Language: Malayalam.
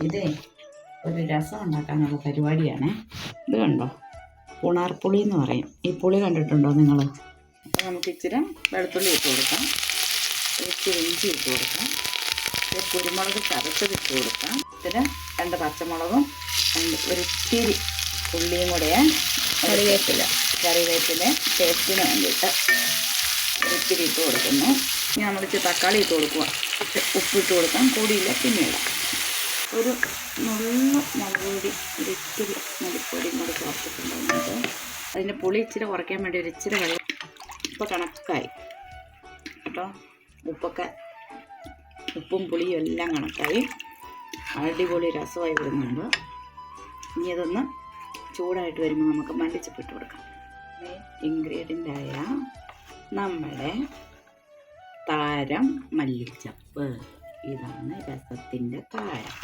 ഇതേ ഒരു രസം ഉണ്ടാക്കാനുള്ള പരിപാടിയാണ്. ഇത് കണ്ടോ, പുണാർപ്പുളി എന്ന് പറയും. ഈ പുളി കണ്ടിട്ടുണ്ടോ നിങ്ങൾ? അപ്പോൾ നമുക്ക് ഇച്ചിരി വെളുത്തുള്ളി ഇട്ട് കൊടുക്കാം, ഇച്ചിരി ഇഞ്ചി ഇട്ട് കൊടുക്കാം, കുരുമുളക് ചതച്ചതിട്ട് കൊടുക്കാം, ഇച്ചിരി 2 പച്ചമുളകും ഒരിത്തിരി ഉള്ളിയും കൂടെ, കറിവേപ്പില ടേസ്റ്റിന് വേണ്ടിയിട്ട് ഒരിത്തിരി ഇട്ട് കൊടുക്കുന്നു. ഇനി നമ്മളിച്ച് തക്കാളി ഇട്ട് കൊടുക്കുക, ഉപ്പിട്ട് കൊടുക്കാം, കൂടിയില്ല പിന്നീട് ഒരു നുള്ള മുളക് പൊടി, ഒരിത്തിരി മല്ലിപ്പൊടിയും കൂടി ചേർത്തിട്ടുണ്ടെങ്കിൽ അതിൻ്റെ പുളി ഇച്ചിരി കുറയ്ക്കാൻ വേണ്ടി ഒരു ഇച്ചിരി വെള്ളം. ഇപ്പോൾ കണക്കായി കേട്ടോ, ഉപ്പും പുളിയും എല്ലാം കണക്കായി, അടിപൊളി രസമായി വരുന്നുണ്ട്. ഇനി അതൊന്ന് ചൂടായിട്ട് വരുമ്പോൾ നമുക്ക് മല്ലിച്ചപ്പ് ഇട്ട് കൊടുക്കാം. ഇൻഗ്രീഡിയൻ്റായ നമ്മുടെ താരം മല്ലിച്ചപ്പ്, ഇതാണ് രസത്തിൻ്റെ താരം.